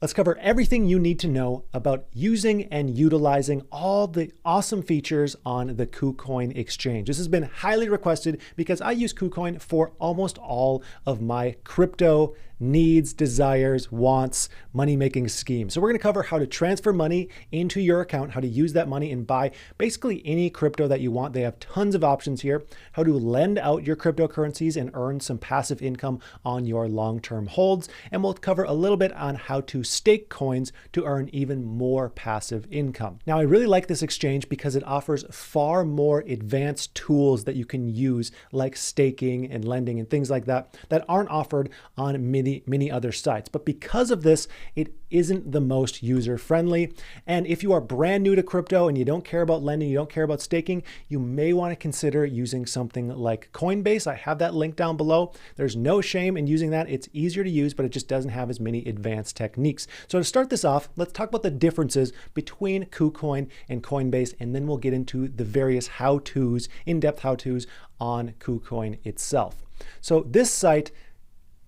Let's cover everything you need to know about using and utilizing all the awesome features on the Kucoin exchange. This has been highly requested because I use Kucoin for almost all of my crypto needs, desires, wants, money-making schemes. So we're going to cover how to transfer money into your account, how to use that money and buy basically any crypto that you want. They have tons of options here. How to lend out your cryptocurrencies and earn some passive income on your long-term holds. And we'll cover a little bit on how to stake coins to earn even more passive income. Now, I really like this exchange because it offers far more advanced tools that you can use, like staking and lending and things like that, that aren't offered on many other sites. But because of this, it isn't the most user-friendly. And if you are brand new to crypto and you don't care about lending, you don't care about staking, you may want to consider using something like Coinbase. I have that link down below. There's no shame in using that. It's easier to use, but it just doesn't have as many advanced techniques. So to start this off, let's talk about the differences between Kucoin and Coinbase, and then we'll get into the various how-tos, in-depth how-tos on Kucoin itself. So this site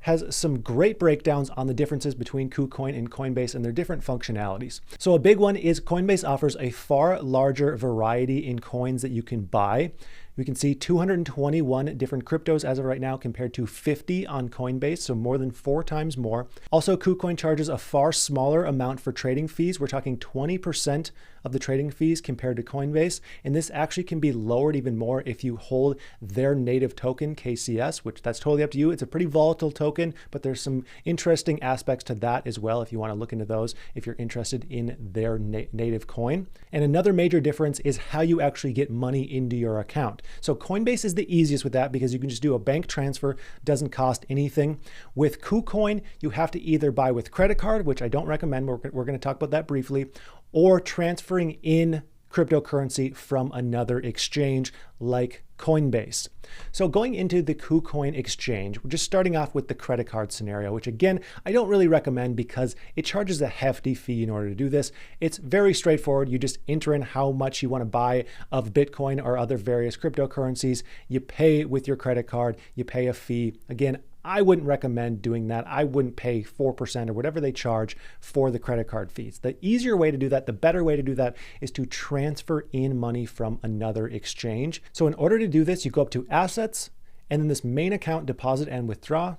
has some great breakdowns on the differences between Kucoin and Coinbase and their different functionalities. So a big one is Coinbase offers a far larger variety in coins that you can buy. We can see 221 different cryptos as of right now compared to 50 on Coinbase, so more than 4 times more. Also, Kucoin charges a far smaller amount for trading fees. We're talking 20% of the trading fees compared to Coinbase, and this actually can be lowered even more if you hold their native token, KCS, which that's totally up to you. It's a pretty volatile token, but there's some interesting aspects to that as well if you want to look into those, if you're interested in their native coin. And another major difference is how you actually get money into your account. So Coinbase is the easiest with that because you can just do a bank transfer, doesn't cost anything. With Kucoin, you have to either buy with credit card, which I don't recommend, we're going to talk about that briefly, or transferring in cryptocurrency from another exchange like Coinbase. So going into the Kucoin exchange, we're just starting off with the credit card scenario, which again, I don't really recommend because it charges a hefty fee in order to do this. It's very straightforward. You just enter in how much you want to buy of Bitcoin or other various cryptocurrencies. You pay with your credit card, you pay a fee. Again, I wouldn't recommend doing that. I wouldn't pay 4% or whatever they charge for the credit card fees. The easier way to do that, the better way to do that is to transfer in money from another exchange. So in order to do this, you go up to Assets, and then this main account, Deposit and Withdraw.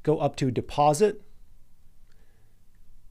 Go up to Deposit,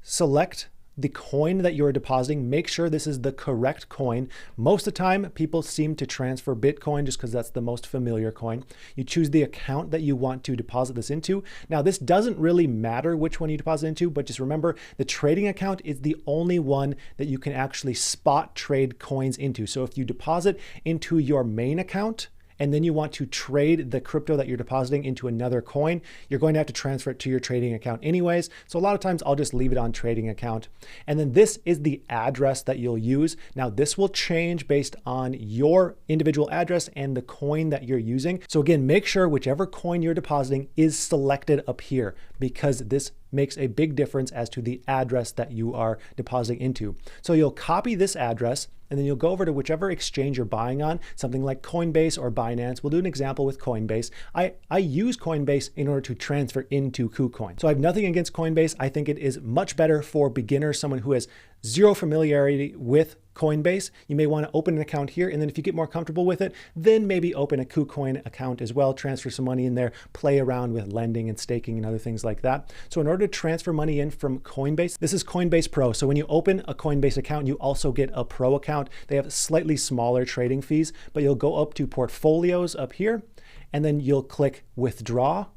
select the coin that you're depositing. Make sure this is the correct coin. Most of the time, people seem to transfer Bitcoin just because that's the most familiar coin. You choose the account that you want to deposit this into. Now, this doesn't really matter which one you deposit into, but just remember the trading account is the only one that you can actually spot trade coins into. So if you deposit into your main account, and then you want to trade the crypto that you're depositing into another coin, you're going to have to transfer it to your trading account anyways. So a lot of times I'll just leave it on trading account. And then this is the address that you'll use. Now this will change based on your individual address and the coin that you're using. So again, make sure whichever coin you're depositing is selected up here because this makes a big difference as to the address that you are depositing into. So you'll copy this address and then you'll go over to whichever exchange you're buying on, something like Coinbase or Binance. We'll do an example with Coinbase. I use Coinbase in order to transfer into Kucoin. So I have nothing against Coinbase. I think it is much better for beginners, someone who has zero familiarity with Coinbase. You may want to open an account here, and then if you get more comfortable with it, then maybe open a Kucoin account as well, transfer some money in there, play around with lending and staking and other things like that. So in order to transfer money in from Coinbase, this is Coinbase Pro. So when you open a Coinbase account, you also get a Pro account. They have slightly smaller trading fees, but you'll go up to Portfolios up here, and then you'll click Withdraw.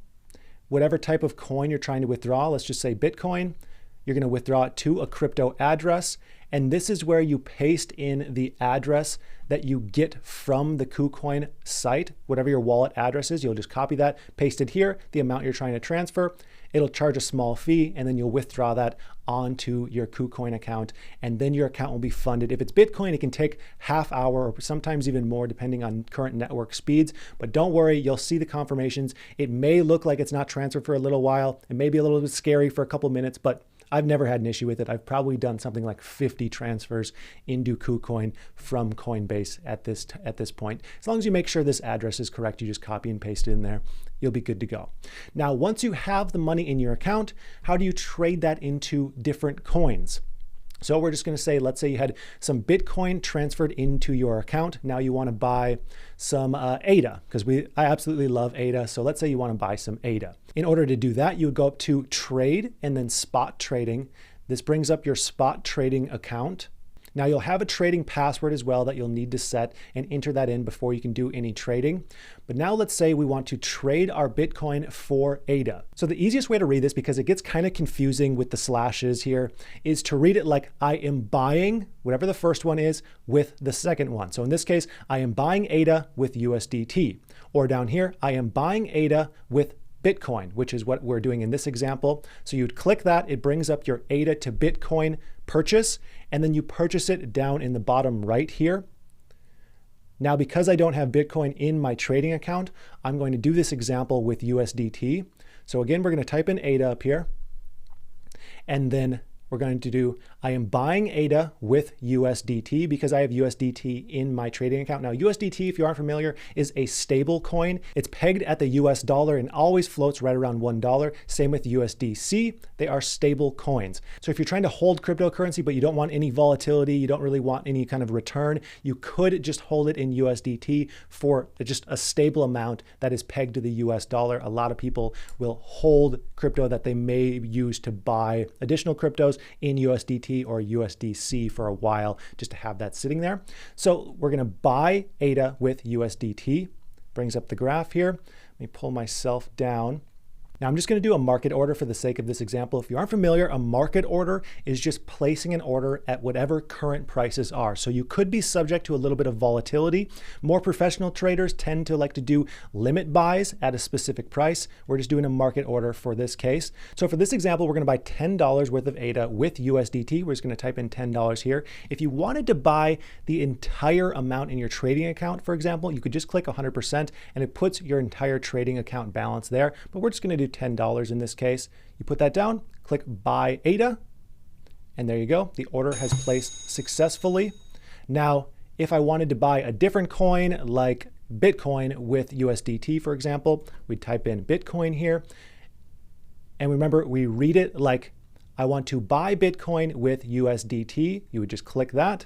Whatever type of coin you're trying to withdraw, let's just say Bitcoin, you're going to withdraw it to a crypto address. And this is where you paste in the address that you get from the Kucoin site. Whatever your wallet address is, you'll just copy that, paste it here, the amount you're trying to transfer. It'll charge a small fee, and then you'll withdraw that onto your Kucoin account, and then your account will be funded. If it's Bitcoin, it can take half hour or sometimes even more depending on current network speeds, but don't worry, you'll see the confirmations. It may look like it's not transferred for a little while. It may be a little bit scary for a couple minutes, but I've never had an issue with it. I've probably done something like 50 transfers into KuCoin from Coinbase at this point. As long as you make sure this address is correct, you just copy and paste it in there, you'll be good to go. Now, once you have the money in your account, how do you trade that into different coins? So we're just going to say, let's say you had some Bitcoin transferred into your account. Now you want to buy some ADA, because I absolutely love ADA. So let's say you want to buy some ADA. In order to do that, you would go up to trade and then spot trading. This brings up your spot trading account. Now you'll have a trading password as well that you'll need to set and enter that in before you can do any trading. But now let's say we want to trade our Bitcoin for ADA. So the easiest way to read this, because it gets kind of confusing with the slashes here, is to read it like I am buying, whatever the first one is, with the second one. So in this case, I am buying ADA with USDT. Or down here, I am buying ADA with Bitcoin, which is what we're doing in this example. So you'd click that, it brings up your ADA to Bitcoin purchase, and then you purchase it down in the bottom right here. Now, because I don't have Bitcoin in my trading account, I'm going to do this example with USDT. So again, we're going to type in ADA up here, and then we're going to do, I am buying ADA with USDT because I have USDT in my trading account. Now, USDT, if you aren't familiar, is a stable coin. It's pegged at the US dollar and always floats right around $1. Same with USDC. They are stable coins. So if you're trying to hold cryptocurrency, but you don't want any volatility, you don't really want any kind of return, you could just hold it in USDT for just a stable amount that is pegged to the US dollar. A lot of people will hold crypto that they may use to buy additional cryptos in USDT or USDC for a while, just to have that sitting there. So we're going to buy ADA with USDT. Brings up the graph here. Let me pull myself down. Now I'm just going to do a market order for the sake of this example. If you aren't familiar, a market order is just placing an order at whatever current prices are. So you could be subject to a little bit of volatility. More professional traders tend to like to do limit buys at a specific price. We're just doing a market order for this case. So for this example, we're going to buy $10 worth of ADA with USDT. We're just going to type in $10 here. If you wanted to buy the entire amount in your trading account, for example, you could just click 100% and it puts your entire trading account balance there. But we're just going to do $10 in this case. You put that down, click buy ADA, and there you go. The order has placed successfully. Now, if I wanted to buy a different coin like Bitcoin with USDT, for example, we'd type in Bitcoin here. And remember, we read it like I want to buy Bitcoin with USDT. You would just click that.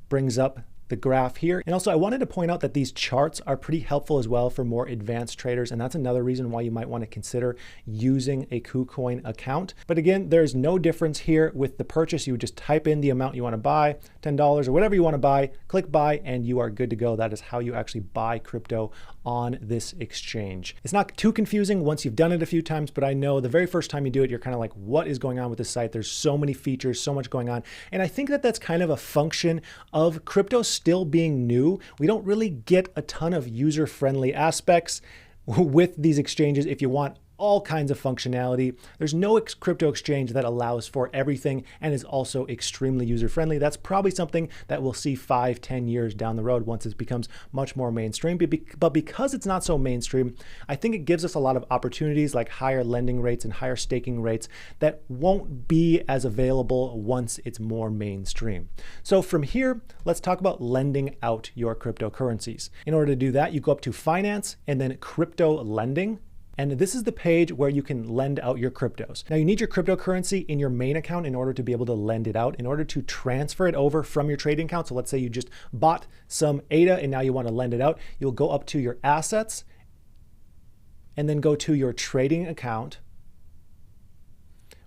Brings up the graph here. And also I wanted to point out that these charts are pretty helpful as well for more advanced traders. And that's another reason why you might want to consider using a KuCoin account. But again, there's no difference here with the purchase. You would just type in the amount you want to buy, $10 or whatever you want to buy, click buy, and you are good to go. That is how you actually buy crypto on this exchange. It's not too confusing once you've done it a few times, but I know the very first time you do it, you're kind of like, what is going on with this site? There's so many features, so much going on. And I think that that's kind of a function of crypto still being new. We don't really get a ton of user-friendly aspects with these exchanges. If you want all kinds of functionality, there's no crypto exchange that allows for everything and is also extremely user-friendly. That's probably something that we'll see 5-10 years down the road once it becomes much more mainstream. But because it's not so mainstream, I think it gives us a lot of opportunities like higher lending rates and higher staking rates that won't be as available once it's more mainstream. So from here, let's talk about lending out your cryptocurrencies. In order to do that, you go up to Finance and then Crypto Lending. And this is the page where you can lend out your cryptos. Now you need your cryptocurrency in your main account in order to be able to lend it out, in order to transfer it over from your trading account. So let's say you just bought some ADA and now you want to lend it out. You'll go up to your assets and then go to your trading account.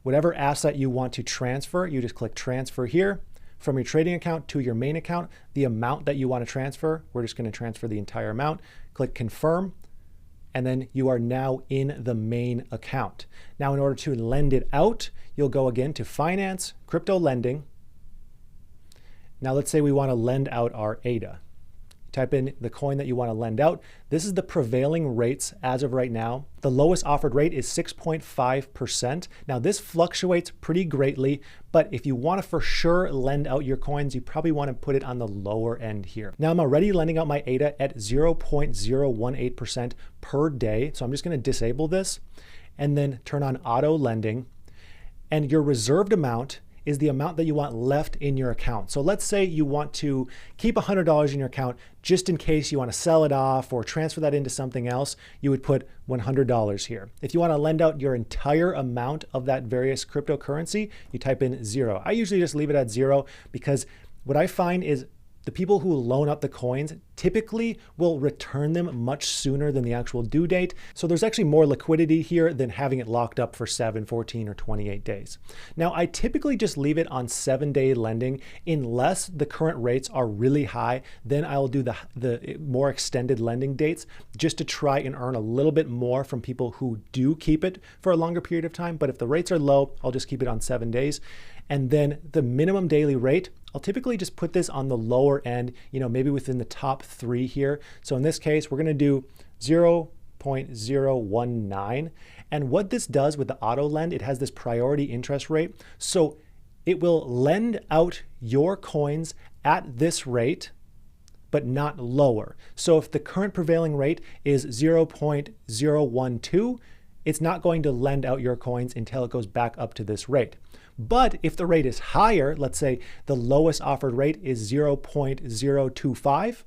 Whatever asset you want to transfer, you just click transfer here. From your trading account to your main account, the amount that you want to transfer, we're just going to transfer the entire amount. Click confirm. And then you are now in the main account. Now, in order to lend it out, you'll go again to Finance, Crypto Lending. Now, let's say we want to lend out our ADA. Type in the coin that you want to lend out. This is the prevailing rates as of right now. The lowest offered rate is 6.5%. Now this fluctuates pretty greatly, but if you want to for sure lend out your coins, you probably want to put it on the lower end here. Now I'm already lending out my ADA at 0.018% per day. So I'm just going to disable this and then turn on auto lending. And your reserved amount is the amount that you want left in your account. So let's say you want to keep $100 in your account just in case you want to sell it off or transfer that into something else. You would put $100 here. If you want to lend out your entire amount of that various cryptocurrency, you type in 0. I usually just leave it at 0 because what I find is the people who loan up the coins typically will return them much sooner than the actual due date. So there's actually more liquidity here than having it locked up for 7, 14, or 28 days. Now, I typically just leave it on 7-day lending unless the current rates are really high. Then I'll do the more extended lending dates just to try and earn a little bit more from people who do keep it for a longer period of time. But if the rates are low, I'll just keep it on 7 days. And then the minimum daily rate, I'll typically just put this on the lower end, maybe within the top 3 here. So in this case, we're going to do 0.019. And what this does with the auto lend, it has this priority interest rate. So it will lend out your coins at this rate, but not lower. So if the current prevailing rate is 0.012, it's not going to lend out your coins until it goes back up to this rate. But if the rate is higher, let's say the lowest offered rate is 0.025,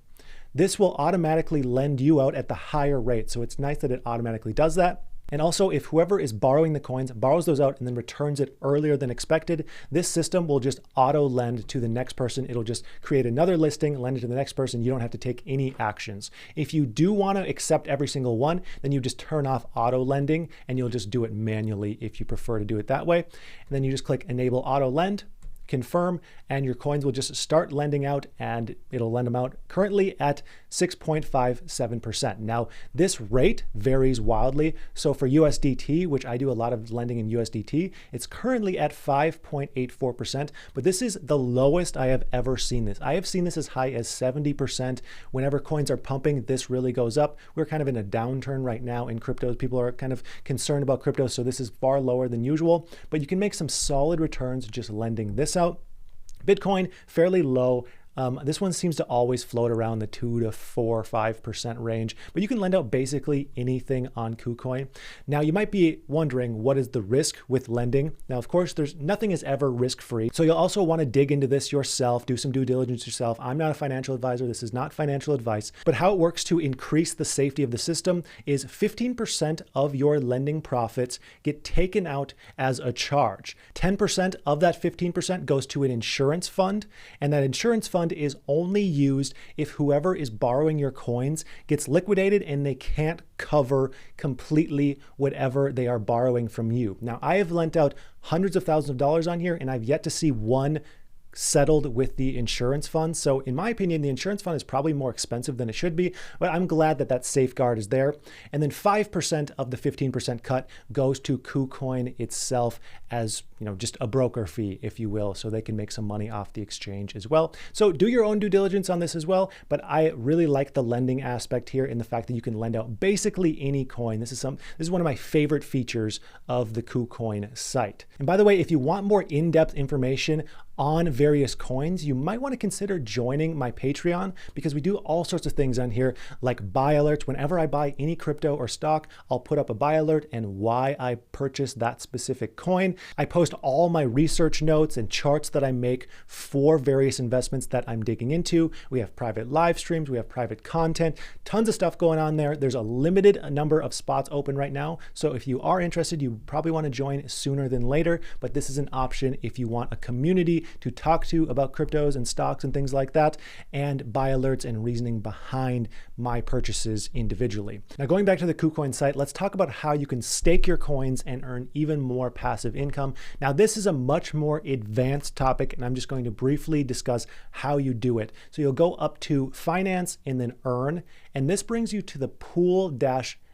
this will automatically lend you out at the higher rate. So it's nice that it automatically does that. And also, if whoever is borrowing the coins borrows those out and then returns it earlier than expected, this system will just auto lend to the next person. It'll just create another listing, lend it to the next person. You don't have to take any actions. If you do want to accept every single one, then you just turn off auto lending and you'll just do it manually if you prefer to do it that way. And then you just click enable auto lend, confirm, and your coins will just start lending out, and it'll lend them out currently at 6.57%. Now, this rate varies wildly. So for USDT, which I do a lot of lending in USDT, it's currently at 5.84%, but this is the lowest I have ever seen this. I have seen this as high as 70%. Whenever coins are pumping, this really goes up. We're kind of in a downturn right now in cryptos. People are kind of concerned about crypto, so this is far lower than usual, but you can make some solid returns just lending this out. Bitcoin, fairly low. This one seems to always float around the 2 to 4 or 5% range, but you can lend out basically anything on Kucoin. Now, you might be wondering, what is the risk with lending? Now, of course, nothing is ever risk-free. So you'll also want to dig into this yourself, do some due diligence yourself. I'm not a financial advisor. This is not financial advice, but how it works to increase the safety of the system is 15% of your lending profits get taken out as a charge. 10% of that 15% goes to an insurance fund, and that insurance fund is only used if whoever is borrowing your coins gets liquidated and they can't cover completely whatever they are borrowing from you. Now, I have lent out hundreds of thousands of dollars on here, and I've yet to see one settled with the insurance fund. So in my opinion, the insurance fund is probably more expensive than it should be, but I'm glad that that safeguard is there. And then 5% of the 15% cut goes to Kucoin itself as, just a broker fee, if you will, so they can make some money off the exchange as well. So do your own due diligence on this as well, but I really like the lending aspect here in the fact that you can lend out basically any coin. This is one of my favorite features of the Kucoin site. And by the way, if you want more in-depth information on various coins, you might want to consider joining my Patreon, because we do all sorts of things on here, like buy alerts. Whenever I buy any crypto or stock, I'll put up a buy alert and why I purchased that specific coin. I post all my research notes and charts that I make for various investments that I'm digging into. We have private live streams, we have private content, tons of stuff going on there. There's a limited number of spots open right now. So if you are interested, you probably want to join sooner than later, but this is an option if you want a community to talk to about cryptos and stocks and things like that, and buy alerts and reasoning behind my purchases individually. Now, going back to the Kucoin site, let's talk about how you can stake your coins and earn even more passive income. Now, this is a much more advanced topic, and I'm just going to briefly discuss how you do it. So you'll go up to finance and then earn, and this brings you to the pool-x.io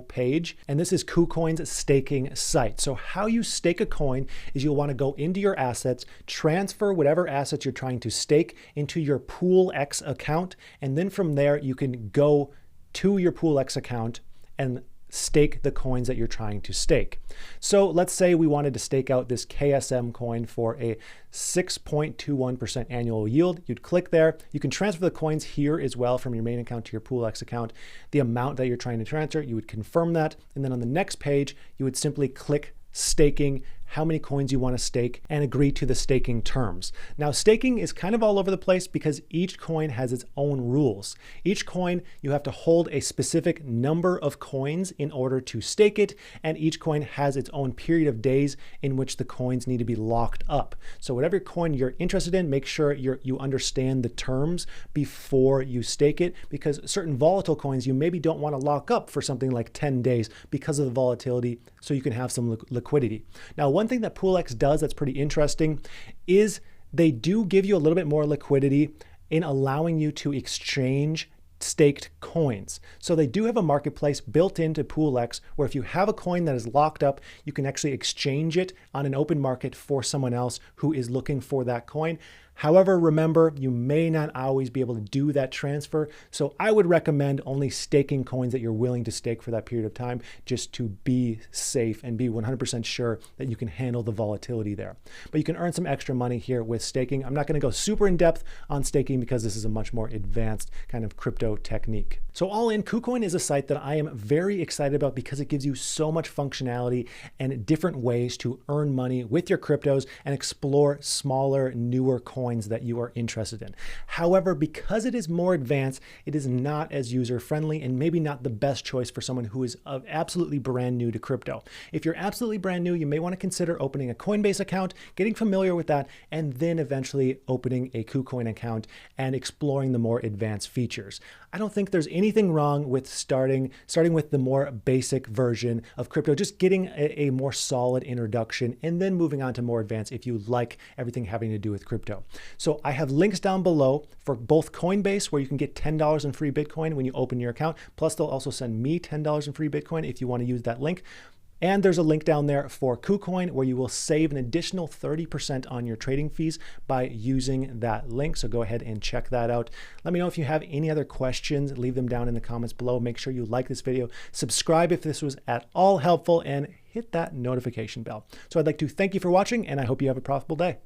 page, and this is Kucoin's staking site. So how you stake a coin is you'll want to go into your assets, transfer whatever assets you're trying to stake into your PoolX account, and then from there you can go to your PoolX account and stake the coins that you're trying to stake. So let's say we wanted to stake out this KSM coin for a 6.21% annual yield. You'd click there. You can transfer the coins here as well from your main account to your PoolX account. The amount that you're trying to transfer, you would confirm that. And then on the next page, you would simply click staking, how many coins you want to stake, and agree to the staking terms. Now, staking is kind of all over the place because each coin has its own rules. Each coin, you have to hold a specific number of coins in order to stake it, and each coin has its own period of days in which the coins need to be locked up. So whatever coin you're interested in, make sure you understand the terms before you stake it, because certain volatile coins you maybe don't want to lock up for something like 10 days because of the volatility, so you can have some liquidity. Now, one thing that PoolX does that's pretty interesting is they do give you a little bit more liquidity in allowing you to exchange staked coins. So they do have a marketplace built into PoolX where if you have a coin that is locked up, you can actually exchange it on an open market for someone else who is looking for that coin. However, remember, you may not always be able to do that transfer. So I would recommend only staking coins that you're willing to stake for that period of time, just to be safe and be 100% sure that you can handle the volatility there. But you can earn some extra money here with staking. I'm not going to go super in depth on staking because this is a much more advanced kind of crypto technique. So all in, Kucoin is a site that I am very excited about because it gives you so much functionality and different ways to earn money with your cryptos and explore smaller, newer coins that you are interested in. However, because it is more advanced, it is not as user-friendly and maybe not the best choice for someone who is absolutely brand new to crypto. If you're absolutely brand new, you may want to consider opening a Coinbase account, getting familiar with that, and then eventually opening a Kucoin account and exploring the more advanced features. I don't think there's anything wrong with starting with the more basic version of crypto, just getting a more solid introduction and then moving on to more advanced if you like everything having to do with crypto. So I have links down below for both Coinbase, where you can get $10 in free Bitcoin when you open your account. Plus, they'll also send me $10 in free Bitcoin if you want to use that link. And there's a link down there for Kucoin where you will save an additional 30% on your trading fees by using that link. So go ahead and check that out. Let me know if you have any other questions. Leave them down in the comments below. Make sure you like this video, subscribe if this was at all helpful, and hit that notification bell. So I'd like to thank you for watching, and I hope you have a profitable day.